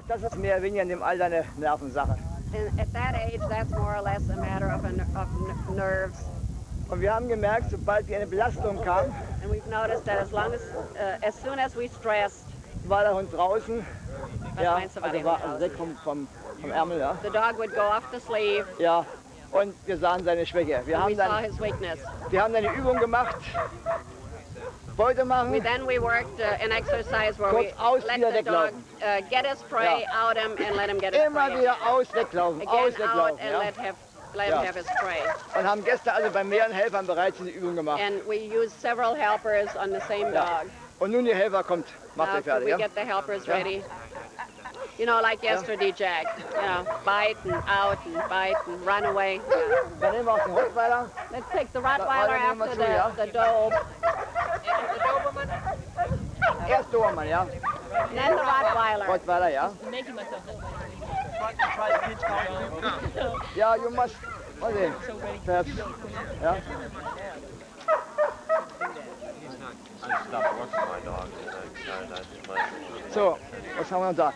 auch das ist mehr oder weniger in dem Alter eine Nervensache. And at that age, that's more or less a matter of nerves. Und wir haben gemerkt, sobald eine Belastung kam, and we've noticed that as soon as we stressed, war der Hund draußen. Ja, also war weg vom Ärmel. Ja. The dog would go off the sleeve. Ja, und wir sahen seine Schwäche. Wir haben dann eine Übung gemacht. Beute machen. Then we worked an exercise where we let the dog get his prey out him and let him get his prey. Immer wieder weglaufen, weglaufen. And let him have his prey. Und haben gestern also bei mehreren Helfern bereits diese Übung gemacht. And we used several helpers on the same dog. Und nun die Helfer kommt, macht euch fertig. We get the helpers ready. You know, like yesterday, Jack. You know, bite and out and bite and run away. Dann nehmen wir auch den Rottweiler. Let's take the Rottweiler after the Dobe. Erst Dobermann, ja. And then the Rottweiler. Rottweiler, ja. Ja, you must. Mal sehen. Perhaps. Ja. So, was haben wir noch da?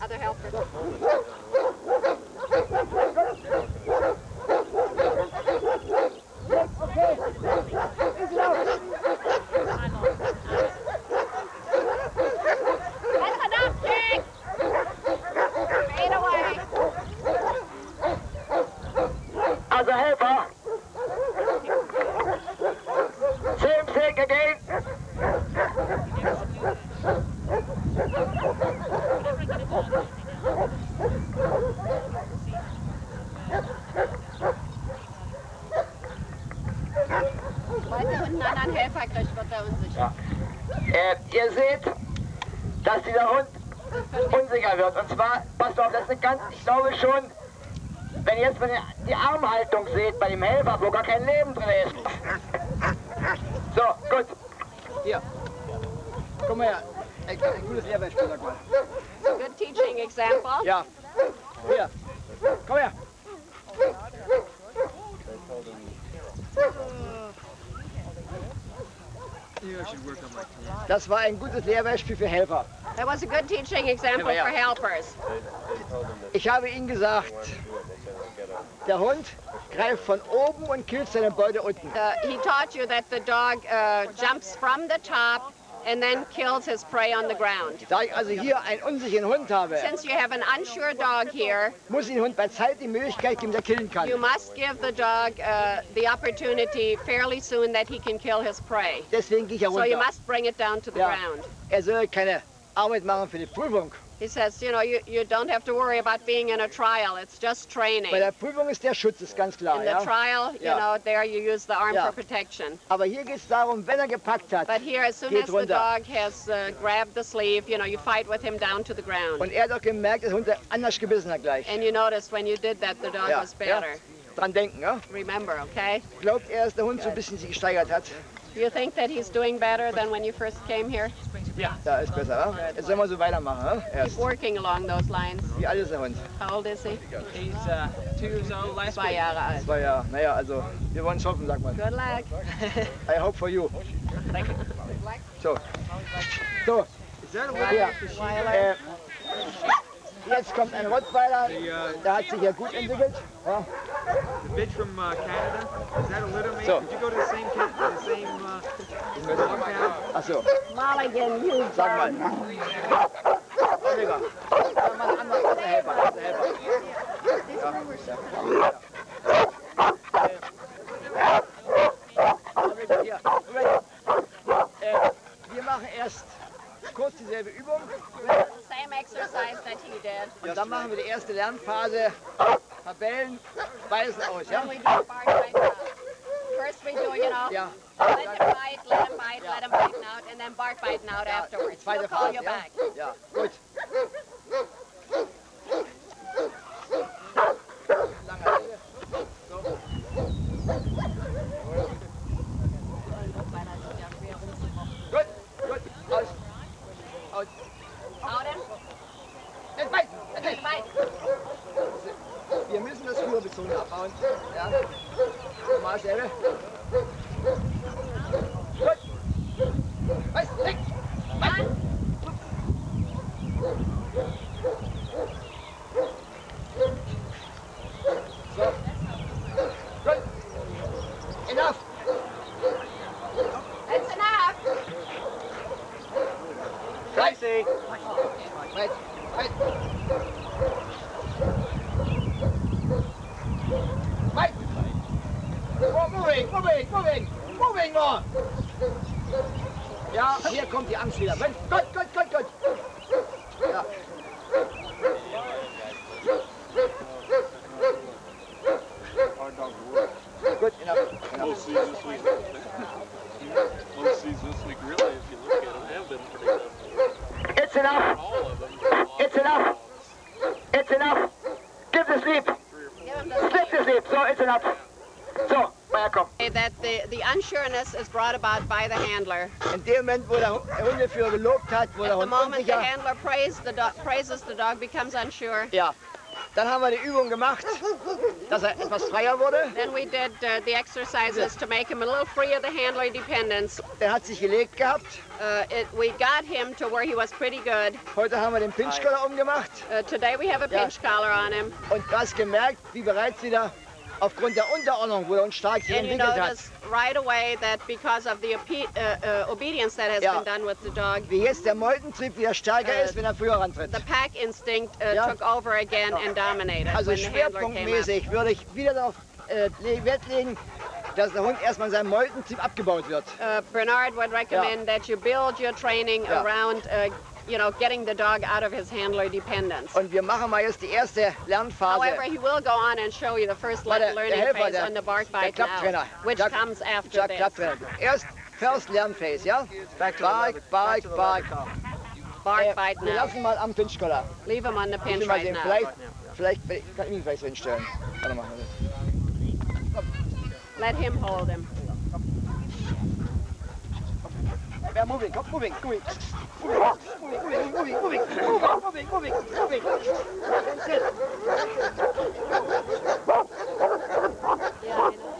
Other helpers. Also Helfer. Same thing again. Sobald der Hund einen anderen Helfer kriegt, wird er unsicher. Ihr seht, dass dieser Hund unsicher wird. Und zwar, passt auf, das ist eine ganz, ich glaube schon, wenn ihr jetzt die Armhaltung seht bei dem Helfer, wo gar kein Leben drin ist. So, gut. Hier. Komm mal her. Ein gutes Lehrbeispiel, sag mal. Good teaching example. Ja. Hier. Komm her. Das war ein gutes Lehrbeispiel für Helfer. That was a good teaching example for helpers. Ich habe Ihnen gesagt, der Hund greift von oben und killt seine Beute unten. He taught you that the dog jumps from the top and then kills his prey on the ground. Da ich also hier einen unsicheren Hund habe, Since you have an unsure dog here, muss ich dem Hund bei Zeit die Möglichkeit geben, dass er killen kann. you must give the dog the opportunity fairly soon that he can kill his prey. Deswegen gehe ich So you herunter. must bring it down to the ground. Er soll keine Arbeit machen für die Prüfung. He says, you know, you don't have to worry about being in a trial. It's just training. Bei der Prüfung ist der Schutz, ist ganz klar. In the trial, you know, there you use the arm for protection. Aber hier geht es darum, wenn er gepackt hat, But here, as soon geht as the runter. dog has grabbed the sleeve, you know, you fight with him down to the ground. Und er hat auch gemerkt, dass der Hund anders gebissen hat gleich. And you noticed when you did that, the dog was better. Dran denken, ja? Remember, okay? Glaubt er, dass der Hund so ein bisschen sich gesteigert hat? You think that he's doing better than when you first came here? Ja, ist besser, ja? Jetzt sollen wir so weitermachen, ja? Keep Erst. working along those lines. Wie alt ist der Hund? How old is he? He's 2 years old last 2 week. Jahre alt. 2 Jahre. Naja, also, wir wollen es hoffen, sag mal. Good luck. I hope for you. Thank you. So. So. Ja. Jetzt kommt ein Rottweiler, der hat sich ja gut entwickelt. Ja. The bitch from Canada, is that a litter mate? So. Did you go to the same compound? Ach so, Mulligan, you sag mal. Oliver. Ja, mal anderer Helfer, das ist der Helfer. Ja. Wir machen erst kurz dieselbe Übung. Same exercise that he did. Und dann machen wir die erste Lernphase. Tabellen, beißen aus, ja? Then we do bar type. First we do, you know. Ja. Let him bite, let him bite, let him bite out, and then bark biting out afterwards. He'll Zweite call Phase, you ja? back. Ja, gut. Gut, gut, aus. Aus. Out him. Jetzt beißen, jetzt Take a bite. Wir müssen das früher bezogen abbauen. Ja. Mal selber. Gut. Weiß, weg. Done. So. Gut. Enough. That's enough. Scheiße. Wait, wait. Wait. Oh, moving, moving, moving. Moving more. Ja, hier kommt die Angst wieder. Gut, gut, gut, gut. Ja. Good enough. Most seasons this week. Most seasons this week, really, if you look at them, have been pretty good. It's enough. All of them. It's enough. It's enough. Give the sleep. Give him the Slip the sleep. So it's enough. So, Meier, komm. that the unsureness is brought about by the handler. In dem Moment, wo der Hundeführer gelobt hat, wo der At the Hund moment the unsicher... handler praises the dog becomes unsure. Ja. Dann haben wir die Übung gemacht, dass er etwas freier wurde. Then we did the exercises to make him a little free of the handler dependence. Der hat sich gelegt gehabt. We got him to where he was pretty good. Heute haben wir den Pinchcollar umgemacht. Today we have a pinch collar on him. Und du hast gemerkt, wie bereits wieder aufgrund der Unterordnung, wo er uns stark sich And you entwickelt hat. notice right away that because of the obedience that has been done with the dog, Wie jetzt der Meutentrieb wieder stärker ist, wenn er früher rantritt. the pack instinct Ja. took over again and dominated Also when the handler came up. schwerpunktmäßig würde ich wieder darauf Wert legen, dass der Hund erstmal sein Meutentrieb abgebaut wird. Bernard would recommend that you build your training Ja. around, you know, getting the dog out of his handler dependence. Und wir machen mal jetzt die erste Lernphase. However, he will go on and show you the first Weil der learning Helfer, phase on the bark der bite Klapptrainer, now, which comes after this. Klapptrainer. Erst First Lernphase, ja? Bark, bark, bark. Bark bite Wir now. lassen mal am Pinchcollar. Leave him on the Ich pinch will mal right sehen, now. vielleicht kann ich mich vielleicht so hinstellen. Warte mal. Let him hold him. Yeah, moving, come, moving, moving. Moving. That's it. Yeah, I know.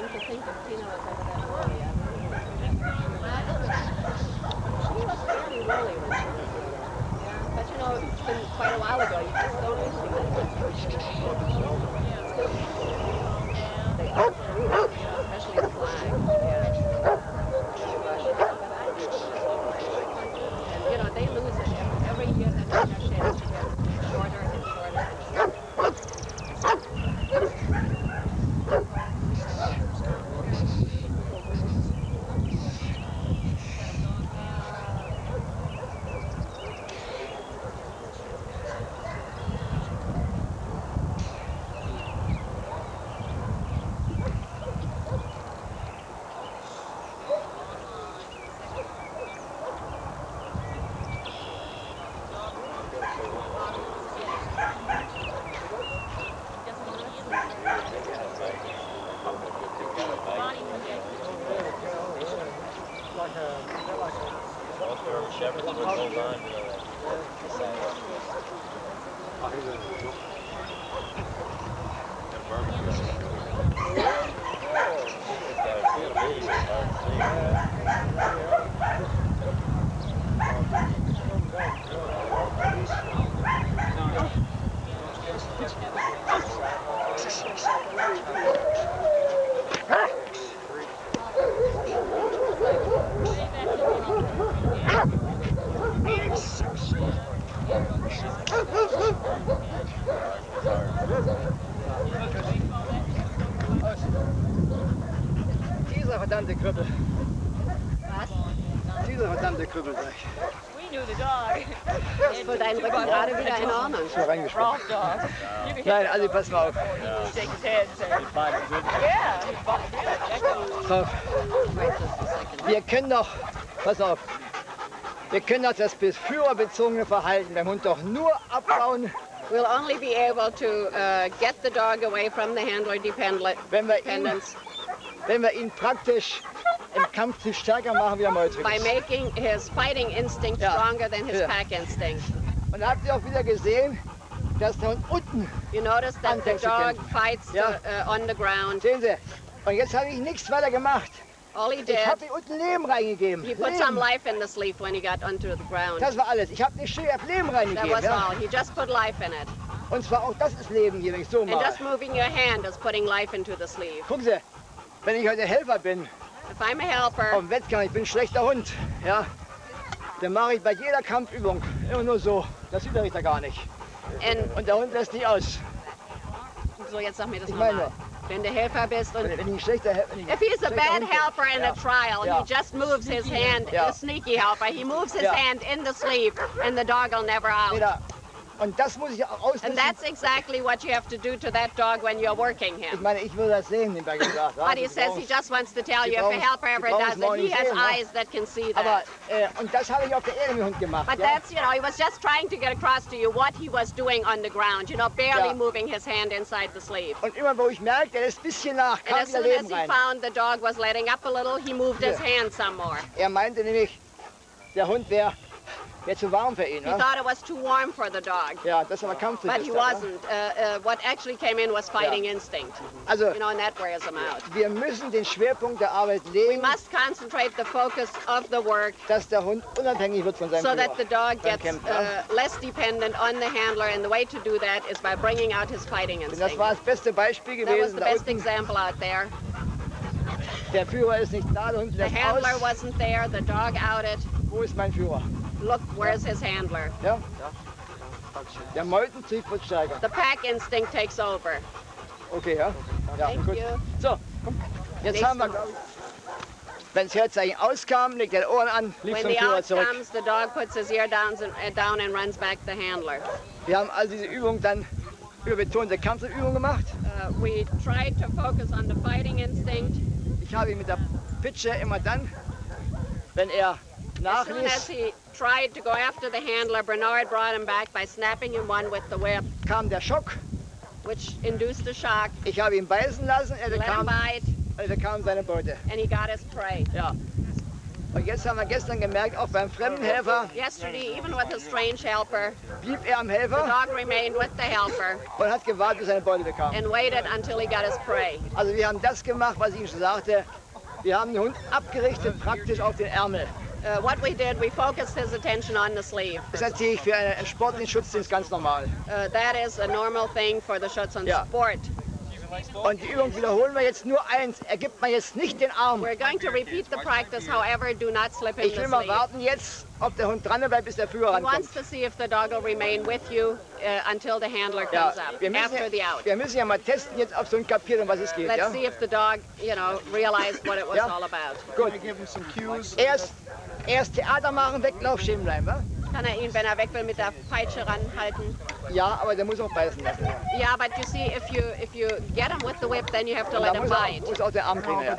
trying to think if Tina was ever that woolly. She was fairly woolly when she was little. Yeah, but you know, it's been quite a while ago. You just don't usually get that. Especially the flag. Yeah. And you know, they lose it every year that their sheds get shorter and shorter and shorter. Dieser verdammte Krüppel. Was? Dieser verdammte Krüppel, sag ich. We knew the dog. Ist für deinen Rücken gerade wieder in Ordnung? Ist mal reingesprungen. Rough dog. You could Nein, also pass mal auf. shake his head and say, yeah, he fought good. So, wir können doch, pass auf, wir können doch das führerbezogene Verhalten beim Hund doch nur abbauen, We'll only be able to get the dog away from the handler dependence wenn wir ihn praktisch im Kampf viel stärker machen, wie er heute by ist. making his fighting instinct Ja. stronger than his Ja. pack instinct. Und da habt ihr auch wieder gesehen, dass der Hund unten, You notice that the Anfängt zu dog kämpfen. fights Ja. on the ground. sehen Sie, und jetzt habe ich nichts weiter gemacht. All he did, Ich habe ihm unten Leben reingegeben. he put some Leben. life in the sleeve when he got onto the ground. Das war alles. Ich habe nicht schön auf Leben That reingegeben. was Ja? all. He just put life in it. Und zwar auch das ist Leben hier, wenn ich so And mache. just moving your hand is putting life into the sleeve. Gucken Sie, wenn ich heute Helfer bin, If I'm a helper, auf dem Wettkampf, ich bin ein schlechter Hund, ja, dann mache ich bei jeder Kampfübung immer nur so. Das sieht der Richter gar nicht. and Und der Hund lässt nicht aus. so jetzt sag mir das Ich meine nochmal. Wenn du Helfer bist und Wenn ich ein schlechter Helfer bin. if he's a bad helper in Ja. a trial, Ja. he just moves his hand, Ja. a sneaky helper, he moves his Ja. hand in the sleeve and the dog will never out. Und das muss ich auch And ausnutzen. that's exactly what you have to do to that dog when you're working Ich him. meine, ich will das sehen, den Berg gesagt. But he says he just wants to tell you if a helper ever does it, he has eyes that can see Aber, that. und das habe ich auf der Erde mit dem Hund gemacht. But Ja? that's, you know, he was just trying to get across to you what he was doing on the ground, you know, barely Ja. moving his hand inside the sleeve. Und immer, wo ich merke, der lässt ein bisschen nach, And kam as wieder soon as Leben he rein. found the dog was letting up a little, he moved his Ja. hand some more. Er meinte nämlich, der Hund wäre zu warm für ihn. He Ne? thought it was too warm for the dog. Ja, das ist aber Kampfrichter. But he wasn't. What actually came in was fighting instinct, Also, you know, and that wears him out. wir müssen den Schwerpunkt der Arbeit We legen, must concentrate the focus of the work dass der Hund unabhängig wird von seinem so that the Führer. dog gets Kämpfen, ja? less dependent on the handler, and the way to do that is by bringing out his fighting Denn das instinct. war das beste Beispiel That was gewesen. the Da best unten, example out there. der Führer ist nicht da, der Hund The lässt handler aus. wasn't there, the dog outed. Wo ist mein Führer? Look, where's his handler? Ja? Der Meutentrieb wird stärker. The pack instinct takes over. Okay, ja? Ja, Thank gut. you. So, komm. Jetzt Nächste haben wir, Mal. wenn das Herzzeichen auskam, legt er die Ohren an, lief When zum the Führer out zurück. comes, the dog puts his ear down and runs back the handler. Wir haben also diese Übung dann überbetonte Kampfübung gemacht. We tried to focus on the fighting instinct. Ich habe ihn mit der Pitsche immer dann, wenn er As soon as nachließ, he tried to go after the handler, Bernard brought him back by snapping him one with the whip, kam der Schock. which induced a shock. Ich habe ihn beißen lassen, Let him bite, er bekam seine Beute. and he got his prey. Ja. Und jetzt haben wir gestern gemerkt, auch beim fremden Helfer Yesterday, even with a strange helper, blieb er am the Helfer dog remained with the helper und hat gewartet, bis seine Beute bekam. and waited until he got his prey. Also wir haben das gemacht, was ich Ihnen schon sagte. Wir haben den Hund abgerichtet, praktisch auf den Ärmel. What we did, we focused his attention on the sleeve. Das ist natürlich für einen sportlichen Schutzdienst ganz normal. That is a normal thing for the Schutz und Sport. Und die Übung wiederholen wir jetzt nur eins. Er gibt mir jetzt nicht den Arm. We're going to repeat the practice, however, do not slip in Ich the will mal sleeve. warten jetzt, ob der Hund dran bleibt, bis der Führer He rankommt. wants to see if the dog will remain with you until the handler comes up, after the out. Wir müssen ja mal testen jetzt, ob so ein kapiert, um was es geht. Let's Ja? see if the dog, you know, realized what it was all about. Gut. Erst Theater machen, Weglauf, stehen bleiben. Wa? Kann er ihn, wenn er weg will, mit der Peitsche ranhalten? Ja, aber der muss auch beißen lassen. Ja. Yeah, but you see, if you get him with the whip, then you have to Und let da him bite. muss auch der Arm kriegen. Ja.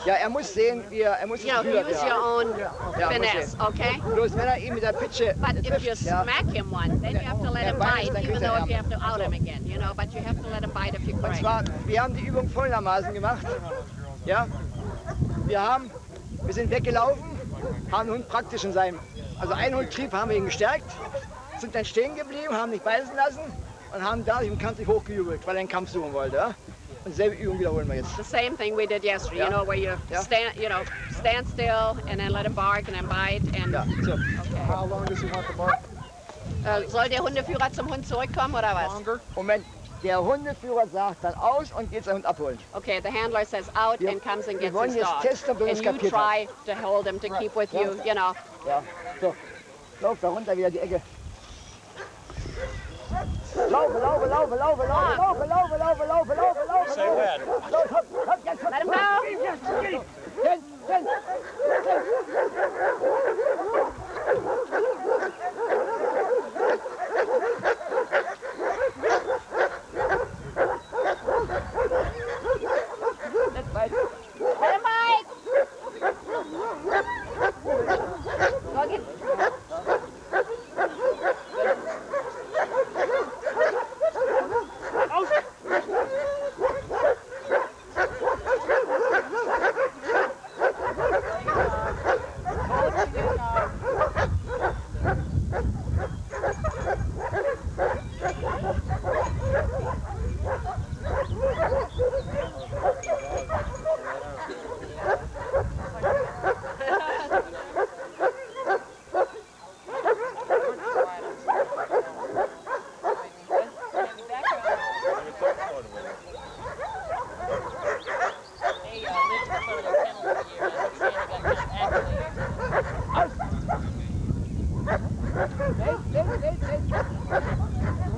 Ja, er muss sehen, wie er muss You know, das Gefühl use hat, your own Ja, muss finesse, sehen. okay? Bloß wenn er ihn mit der Pitsche But if you trifft, ja, smack him one, then you have to let him beißt, bite, dann even kriegt er though if you Ärmel. have to out him again, you know, but you have to let him bite if you Und correct. zwar, wir haben die Übung folgendermaßen gemacht. Ja, wir sind weggelaufen, haben den Hund praktisch in seinem, also einen Hundtrieb haben wir ihn gestärkt, sind dann stehen geblieben, haben nicht beißen lassen und haben da im Kampf sich hochgejubelt, weil er einen Kampf suchen wollte. Ja? Und dieselbe Übung wiederholen wir jetzt. The same thing we did yesterday, you know, where you stand still and then let him bark and then bite and. Ja, so. Okay. How long does he want the bark? Soll der Hundeführer zum Hund zurückkommen oder was? Longer? Moment, der Hundeführer sagt dann aus und geht seinen Hund abholen. Okay, the handler says out Wir- and comes and wir gets wollen his jetzt dog. testen, ob er das And you kapiert try to hold him to keep with you, you know. Ja, so. Lauf da runter wieder die Ecke. Laufe, laufe, laufe, laufe, laufe, laufe, laufe, laufe, laufe, laufe, laufe. Say when. Los, hopp, hopp, jetzt, Let him go. Hin. Let him bite. Go get.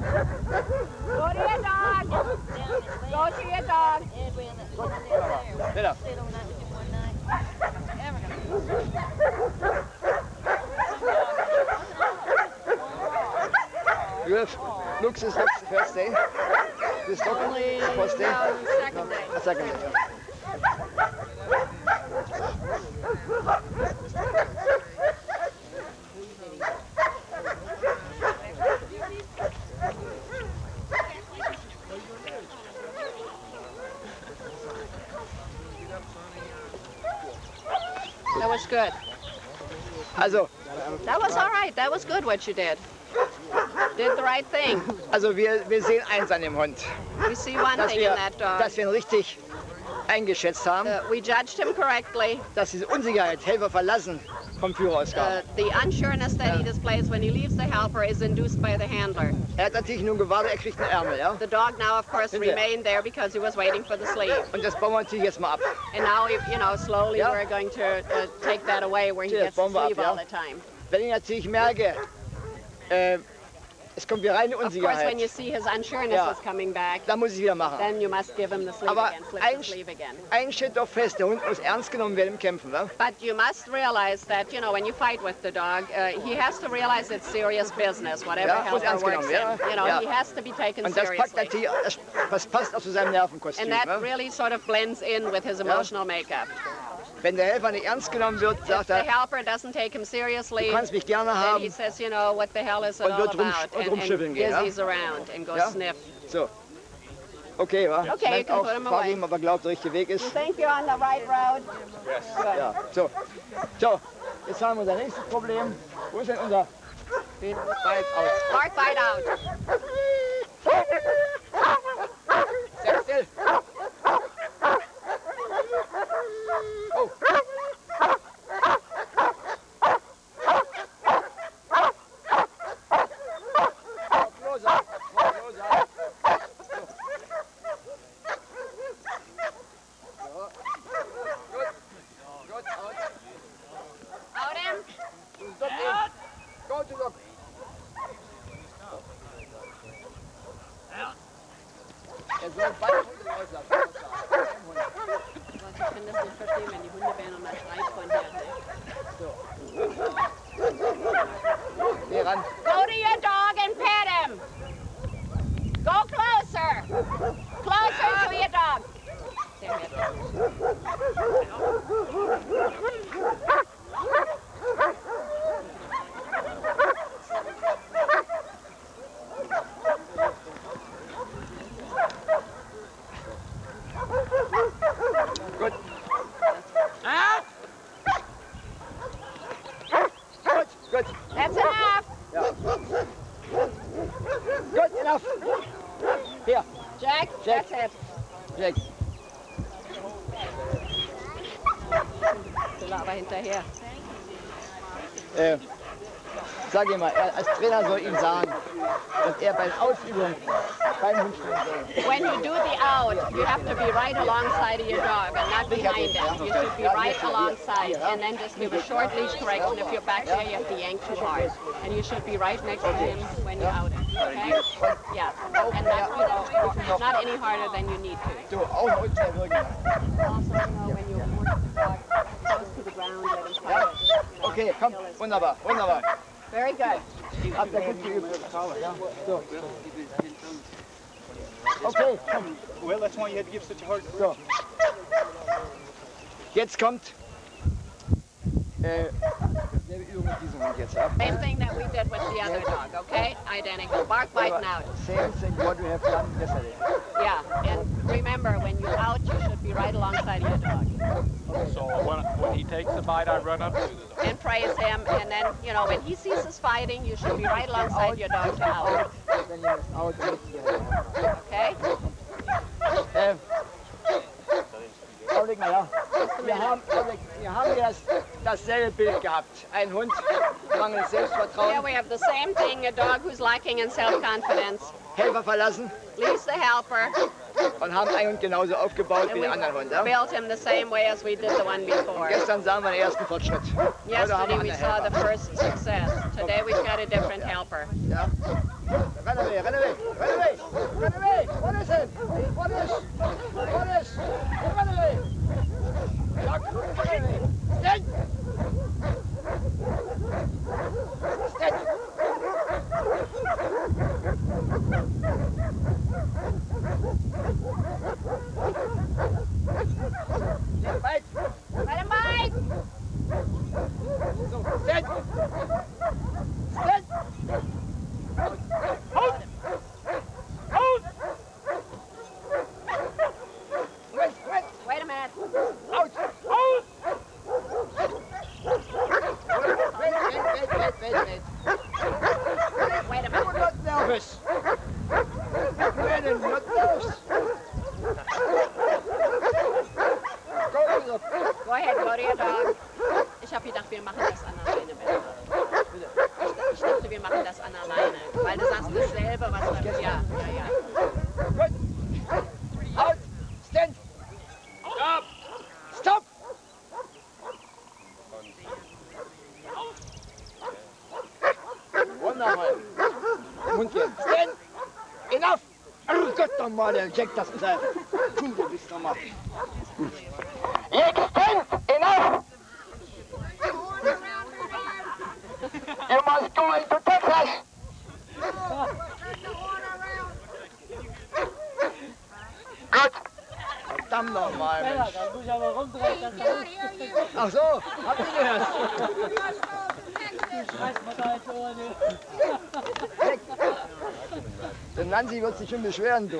Go to your dog. Go to your dog. Schneller. Looks is the first day. This dog, first day. No, second day. A second day. That was good. Also, That was all right. That was good what you did. Did the right thing. wir sehen eins an dem Hund, We see one dass thing in wir, that dog. dass wir ihn richtig eingeschätzt haben, We judged him correctly. dass diese Unsicherheit, Helfer verlassen, vom Führerausgang. The unsureness that he displays when he leaves the helper is induced by the handler. Er hat natürlich nun gewartet, er kriegt einen Ärmel, ja? The dog now, of course, Bitte. remained there because he was waiting for the sleeve. Und das bauen wir natürlich jetzt mal ab. And now, you know, slowly Ja. we're going to take that away where he Yes, gets the Bombe ab, sleeve ja. all the time. Wenn ich natürlich merke, es kommt wieder reine Of course, when you Unsicherheit, see his unsureness Ja. is coming back, dann muss ich wieder machen. then you must give him the sleeve Aber again, slip ein, the sleeve again. ein steht doch fest, der Hund muss ernst genommen werden im Kämpfen. Ne? But you must realize that, you know, when you fight with the dog, he has to realize it's serious business, whatever Ja, muss helper ernst works genommen, in. ja. You know, Ja. he has to be taken Und das packt seriously. natürlich, das passt auch zu seinem Nervenkostüm. And that Ne? really sort of blends in with his emotional makeup. Wenn der Helfer nicht ernst genommen wird, If sagt the er, helper doesn't take him seriously, du kannst mich gerne then he haben. says, you know, what the hell is it Und all wird about? rumschütteln gehen, ja? Dizzies around and goes Ja? sniff. So. Okay, wa? Okay, you can put him away. Ihm, aber glaubt, der richtige Weg ist. You think you're on the right road? Yes. Good. Ja, so. So, jetzt haben wir unser nächstes Problem. Wo ist denn unser Bite out? Bark bite out. Sehr still. Oh. Out him. Go to look. Er soll beide Hunde rauslassen. Ich kann das nicht verstehen, wenn die Hunde werden und man schreit von hier. Geh ran. Go to your dog and pet him. Go closer. Closer to your dog. There, here. Gut. Gut. That's enough. Ja. Good enough. Hier, Jack, Jack. that's it. Jack. Du aber hinterher. Sag ihm mal, als Trainer soll ihm sagen, dass er bei Ausübungen beim Hund stehen soll. When you do the out, you have to be right alongside of your dog and not behind them. You should be right alongside and then just give a short leash correction. If you're back there, you have to yank too hard. And you should be right next to him when you out him. Okay? Yeah. And not, not any harder than you need to. Du, auch Hund sehr wirken. Also, when you want the dog close to the ground, let him try it. Okay, komm, wunderbar, wunderbar. Very good. Habt ihr gut geübt. Ja, so. Okay, komm. Well, that's why you had to give such a hard So. Jetzt kommt selbe Übung mit diesem Hund jetzt ab. Same thing that we did with the other dog, okay? Identical. Bark, bite, and out. Same thing what we have done yesterday. Yeah, and remember, when you out, you should be right alongside of your dog. So when he takes the bite, I run up to the dog. And praise him, and then, you know, when he sees us fighting, you should be right alongside your dog to out. Wenn ihr das Out Okay? Augenblick mal, ja. Wir haben hier dasselbe Bild gehabt. Ein Hund, mangelndes Here Selbstvertrauen, we have the same thing, a dog who's lacking in self-confidence. Helfer verlassen Leaves the helper, und haben einen Hund genauso aufgebaut and wie we den anderen Hund. Ja? built him the same way as we did the one before. Gestern sahen wir den ersten Fortschritt. Heute haben Yesterday wir we einen saw the Helfer. first success. Today we've got a different helper. Ja. Run away, run away, run away, run away. What is it? What is? What is? Run away. Doc, run away. Stand. Stand. Bite. Let him bite! So, stand. Stand. Out. Out. Wait, wait. Wait a minute. Out. Out. Wait. Wait a You're minute. not nervous. You're not nervous. Go to the... Go ahead, go to your dog. Ich habe gedacht, wir machen das an alleine. Ich dachte, wir machen das an alleine. Weil du sagst dasselbe, was dann... Ja. Good. Out. Stand. Stop. Stop. Wunderbar. Mund jetzt. Stand. Enough. Oh Gott, nochmal, der Jack, das ist ein... Du bist nochmal. Jetzt stand! Enough! You must go into Texas! Gut! Verdammt nochmal, Mensch. Ach so, habt ihr gehört? Der Nancy wird sich schon beschweren, du.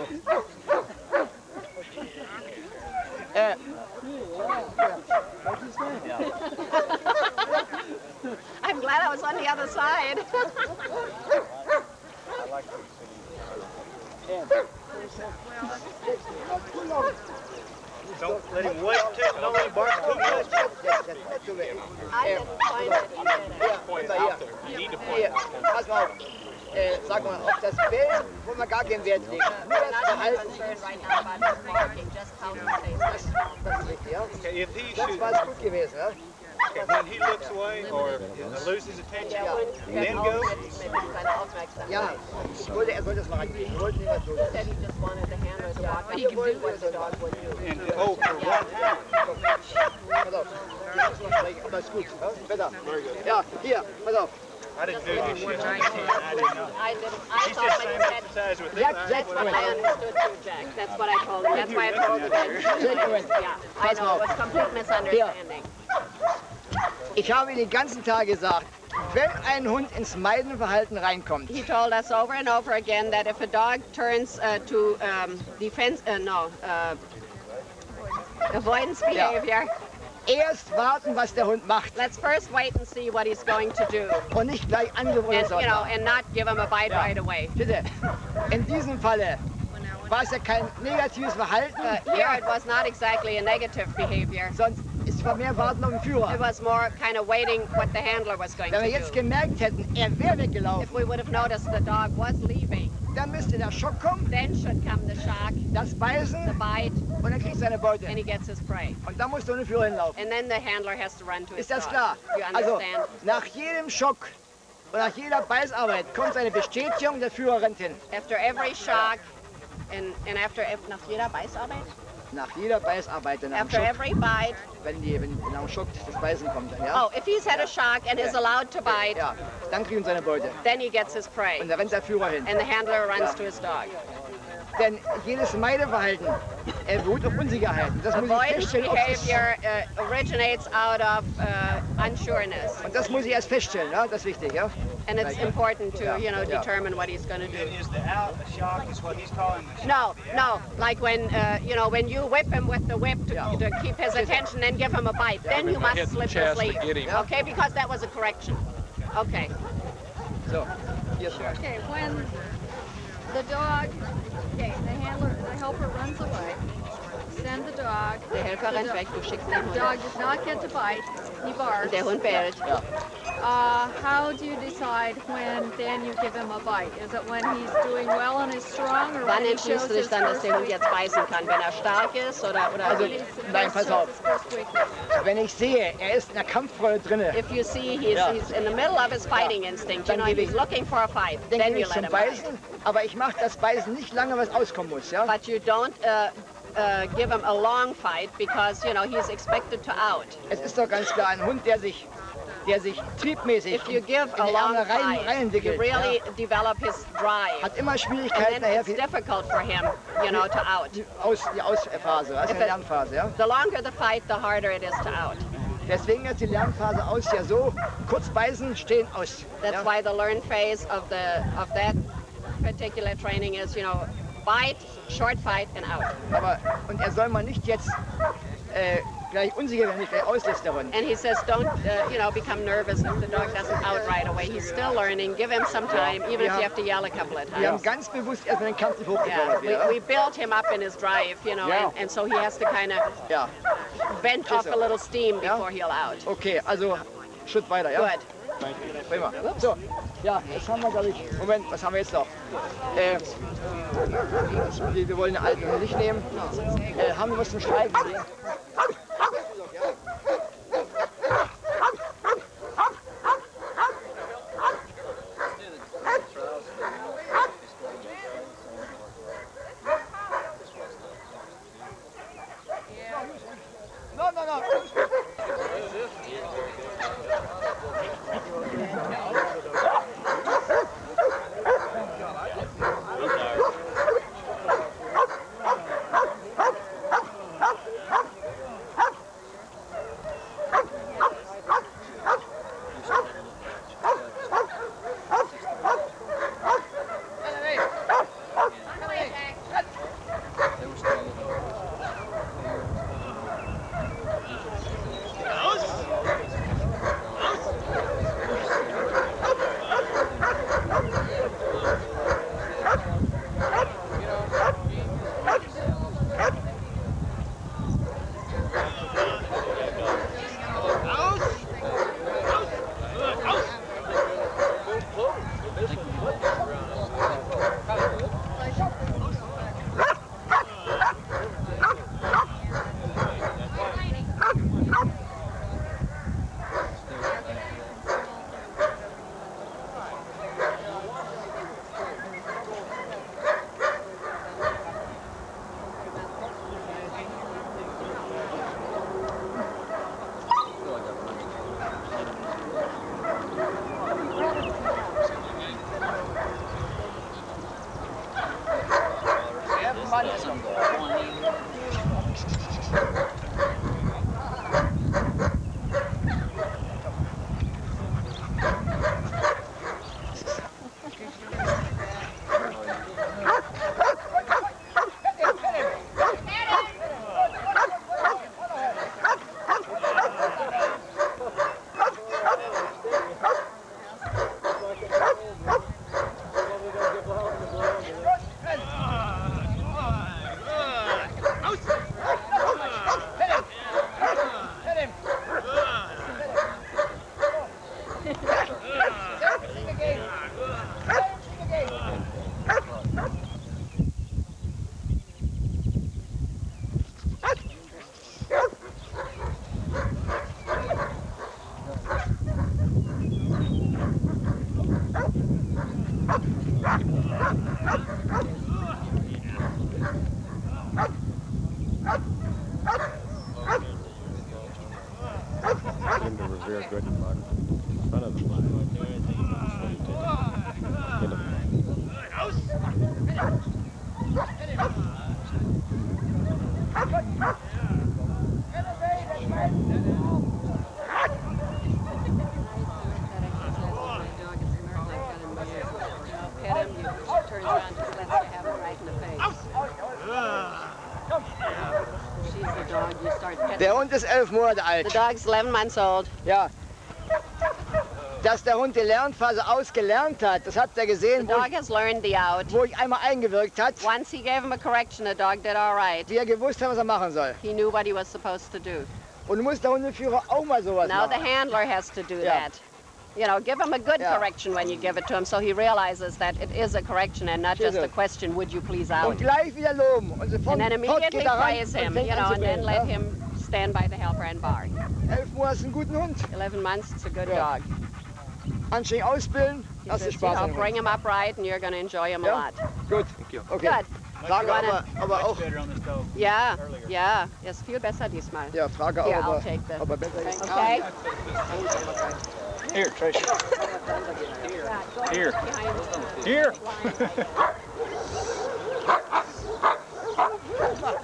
I'm glad I was on the other side. Don't let him wait too, don't let him bark too much. I didn't find it. Point it out there. You need to point it out there. Pass mal auf. Sag mal, auf das Bellen, wo wir gar keinen Wert legen. Nur We're das not Verhalten. concerned right now about his barking, just how he says it. Das ist richtig, ja? Okay, if he Das should, war gut gewesen, ja? when he looks away or loses attention, then go. Ja, er sollte es mal rangehen. Wir wollten ihn was tun. Said he just wanted the handler to walk, but he could do what the dog would do. And oh, for one time. Pass auf. Das ist gut, ja? Besser. Ja, hier, pass auf. I didn't do this shit. I didn't know. I She's thought just when saying you said, exercise with Jack, this. Jack, that's what I understood too, Jack. That's what I told him. That's why I told him that. Yeah, I know, it was complete misunderstanding. Ich habe Ihnen den ganzen Tag gesagt, wenn ein Hund ins Meidenverhalten reinkommt, He told us over and over again that if a dog turns to avoidance behavior, erst warten, was der Hund macht let's first wait and see what he's going to do, und nicht gleich angewöhnen and and not give him a bite right away. Bitte, in diesem Falle war es ja kein negatives Verhalten, Here it was not exactly a negative behavior. sonst ist es mehr Warten auf den It Führer. was more kind of waiting what the handler was going Wenn wir to jetzt do. gemerkt hätten, er wäre If weggelaufen, we would have noticed the dog was leaving, dann müsste der Schock kommen, then should come the shock, das the Beißen bite, und er kriegt seine Beute. and he gets his prey. Und dann muss der Führer hinlaufen. And then the handler has to run to his Ist das dog. klar? You Also understand? nach jedem Schock und nach jeder Beißarbeit kommt eine Bestätigung, der Führer rennt hin. After every shock, and after nach jeder Beißarbeit, Nach jeder Beißarbeit, nach dem after Schock, every bite. wenn nach dem Schock das Beißen kommt, dann, ja? Oh, if he's had a shock and is allowed to bite, Ja, dann kriegen seine Beute. then he gets his prey, Und da rennt der Führer hin. and the handler runs to his dog. Denn jedes Meideverhalten beruht auf Unsicherheiten. Das muss ich Avoidance feststellen. Ob es- behavior originates out of unsureness, Und das muss ich erst feststellen, ja? Das ist wichtig, ja? and it's important to Yeah. determine what he's going to do. Is the out, the shock is what he's calling the No, no, like when when you whip him with the whip to keep his attention and give him a bite, then you must hit the slip his chest to sleeve. get him. Okay, because that was a correction. Okay. So, hier ist er. Okay, when the dog, the helper runs away, send the dog. Der Helfer rennt weg, du schickst den The Hund. dog does not get to bite. He barks. Der Hund bellt. How do you decide when then you give him a bite? Is it when he's doing well and is strong, or Wann when he shows entschließt du dich his dann, dass first der Hund jetzt beißen kann? Wenn er stark ist oder Also, when he's nein, pass auf. his first weakness? Wenn ich sehe, er ist in der Kampffreude drin, if you see he's in the middle of his fighting instinct, Dann gebe he's ich- looking for a fight, dann then gehe you ich let zum him bite. Beißen, aber ich mache das Beißen nicht lange, was auskommen muss, ja? But you don't give him a long fight because he's expected to out. Es ist doch ganz klar, ein Hund, der sich triebmäßig If you give in a die long Arme fight, you reinentwickelt, really develop his drive. hat immer And Schwierigkeiten then nachher it's difficult for him, to out. die Ausphase, also die Lernphase, ja? The longer the fight, the harder it is to out. Deswegen ist die Lernphase aus ja so, kurz beißen, stehen, aus. That's Ja? why the learn phase of that particular training is, bite, short fight, and out. Und er soll mal nicht jetzt gleich unsicher werden, nicht gleich auslässt der Hund. And he says, don't, become nervous if the dog doesn't out right away. He's still learning. Give him some time, even if you have to yell a couple of Wir haben times. ganz bewusst erstmal den Kampf nicht Yeah, hochgefordert. wieder, we built him up in his drive, and so he has to kind of ja? vent off a little steam before he'll out. Okay, also Schritt weiter, ja? Good. Prima. So, ja, jetzt haben wir, glaube ich, Moment, was haben wir jetzt noch? Wir wollen den alten Hund nicht nehmen. Haben wir was zum Schreiben hier? No, no, no. rear good buck in front of the line. Hit him. Der Hund ist 11 Monate alt. The dog's 11 months old. Ja. Dass der Hund die Lernphase ausgelernt hat, das hat er gesehen, The dog has learned the out. wo ich einmal eingewirkt hat, Once he gave him a correction, the dog did all right. wie er gewusst hat, was er machen soll. He knew what he was supposed to do. Und muss der Hundeführer auch mal sowas Now the machen. handler has to do Yeah. that. You know, give him a good Yeah. correction when you give it to him, so he realizes that it is a correction and not just a question, would you please out? Und gleich wieder loben. Und sofort And then immediately geht er ran praise und him, fängt you an know, zu and then bellen, let ja. him stand by the helper and bark. 11 Monate ist ein guter Hund. 11 months, it's a good Yeah. dog. Anständig ausbilden, He hast du says, Spaß you an know, dem bring Hund. him upright and you're going to enjoy him a Ja? lot. Gut. Okay. Good. Frage You wanna- aber auch, Better on the stove. Yeah, yeah, ist viel besser diesmal. ja, Frage auch, Here, I'll ob take er, the- ob er besser ist. Okay? Here, Tracy. Yeah, go Here. behind the Here.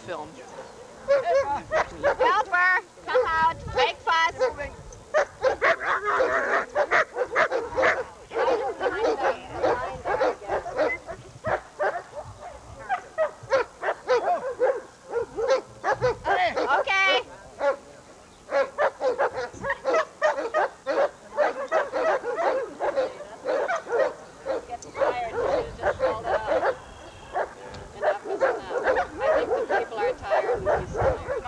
Film. Helper, come out, make fuss. Okay. Gets tired, so just hold it up. Enough is enough. I think the people are tired and he's tired.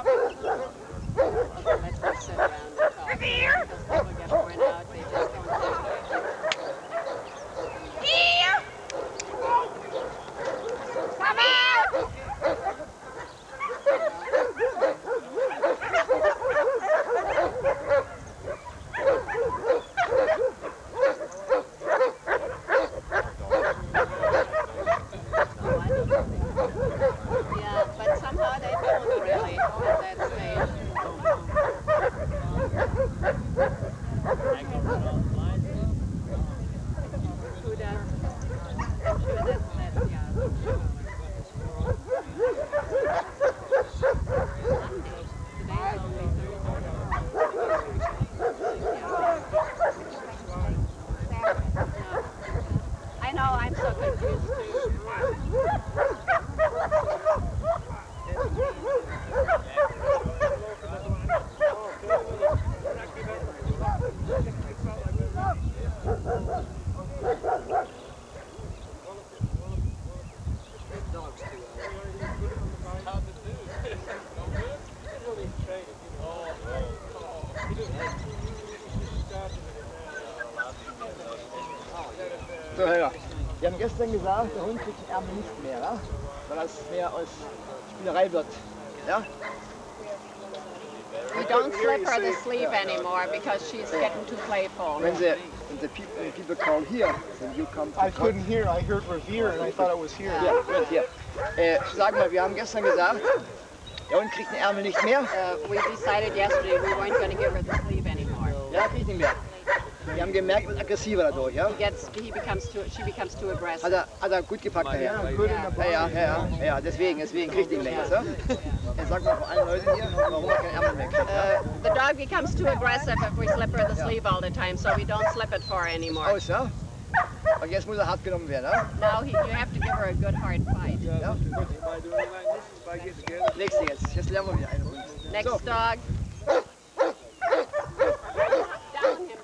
Let's just sit around and talk. Because people get worn out, they just don't sit. Here! Come out! Yeah, but somehow they don't really at that stage. Who does? I'm sure that's yeah. Today's only Thursday. I know, I'm so confused too. So, Helga, wir haben gestern gesagt, der Hund kriegt den Ärmel nicht mehr, ja? Weil das mehr aus Spielerei wird. Ja? We don't slip her the sleeve anymore because she's getting too playful. When the people call here, then you come to I couldn't hear. I heard Revere and I thought it was here. Ja, gut, hier. Sag mal, wir haben gestern gesagt, der Hund kriegt den Ärmel nicht mehr. We decided yesterday we weren't going to give her the sleeve anymore. Ja, kriegt nicht mehr. Wir haben gemerkt, er wird aggressiver dadurch, ja? She becomes too aggressive. Hat er gut gepackt, ja? Yeah. Ja, deswegen kriegt ihn mehr, ja? Er sagt mal vor allen Leuten hier, warum er keinen Ärmel mehr kriegt, ja? The dog becomes too aggressive if we slip her the sleeve all the time, so we don't slip it for her anymore. Aus, ja? Und jetzt muss er hart genommen werden, ja? Now you have to give her a good hard fight. Ja? Gut. Nächste jetzt. Jetzt lernen wir wieder einen Hund. Next So. dog. Down him.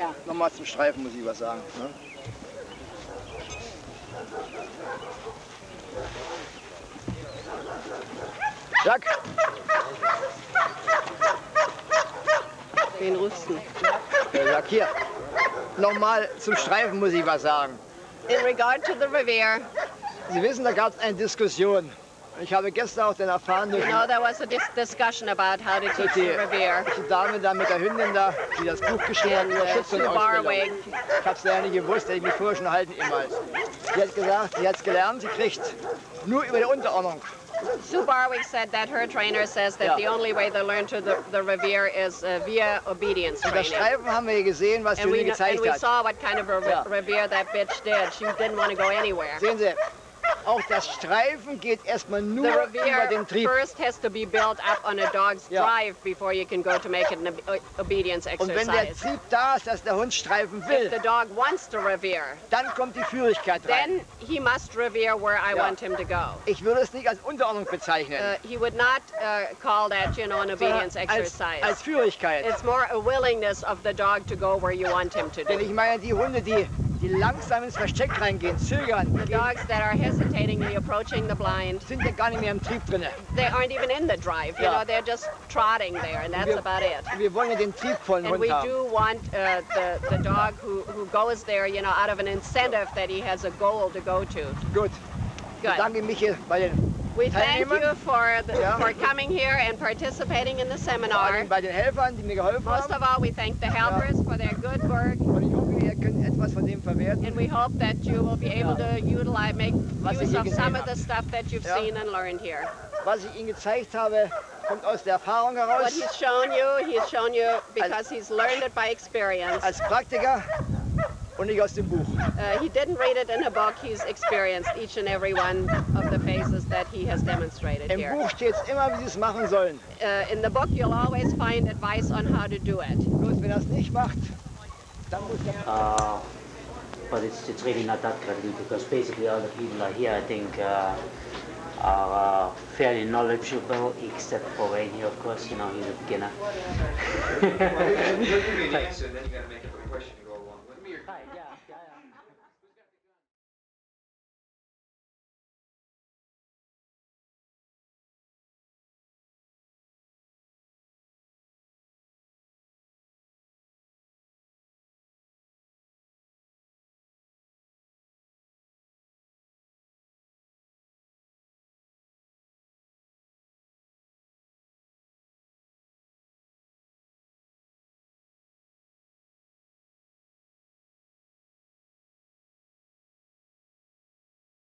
Yeah. Nochmal zum Streifen muss ich was sagen. Ne? Jack! Den rüsten. Ja, Jack, hier. Nochmal zum Streifen muss ich was sagen. In regard to the revier, Sie wissen, da gab es eine Diskussion. Ich habe gestern auch den erfahren, you know, there was a discussion about how to teach die the revier. Dame da mit der Hündin da, die das Buch geschrieben hat, über Schutz und Sue Ausbildung. Barwig. Ich habe es ja nicht gewusst, hätte ich mich vorher schon halten immer. Sie hat gesagt, sie hat es gelernt, sie kriegt nur über die Unterordnung. Sue Barwig said that her trainer says that the only way they learn to the revier is via obedience Und das training. Streifen haben wir gesehen, was die Hündin gezeigt we hat. saw what kind of a revier that bitch did. She didn't want to go anywhere. Sehen Sie, auch das Streifen geht erstmal The nur über revier den Trieb. first has to be built up on a dog's drive before you can go to make it an obedience Und wenn der exercise. Trieb da ist, dass der Hund streifen If will, the dog wants to revier, dann kommt die Führigkeit rein. then he must revier where I want him to go. Ich würde es nicht als Unterordnung bezeichnen, He would not call that, you know, an obedience sondern exercise. als Führigkeit. It's more a willingness of the dog to go where you want him to Denn do. ich meine, die Hunde, die langsam ins Versteck reingehen, zögern, The dogs that are hesitatingly approaching the blind, sind ja gar nicht mehr im Trieb drin. they aren't even in the drive. You know, they're just trotting there, and that's about it. Wir wollen ja den triebvollen And Hund we haben. do want the dog who goes there, you know, out of an incentive that he has a goal to go to. Gut. Ich Good. bedanke mich hier bei den We thank Teilnehmern, you for coming here and participating in the vor seminar. allem bei den Helfern, die mir geholfen Most haben. of all, we thank the helpers for their good work, Und ich hoffe, ihr könnt etwas von dem verwerten. and we hope that you will be able to utilize, make Was ich use hier of gesehen some of habe. the stuff that you've Ja. seen and learned here. Was ich Ihnen gezeigt habe, kommt aus der Erfahrung What heraus. he's shown you because he's learned it by experience. Als Praktiker und nicht aus dem Buch. He didn't read it in a book, he's experienced each and every one of the phases that he has demonstrated Im here. Buch steht es immer, wie Sie es machen sollen. In the book, you'll always find advice on how to do it. Bloß wenn er es nicht macht, dann muss der... But it's really not that credible because basically all the people are here, I think, are fairly knowledgeable, except for Wayne, of course, you know, he's a beginner. So then you gotta make up a question.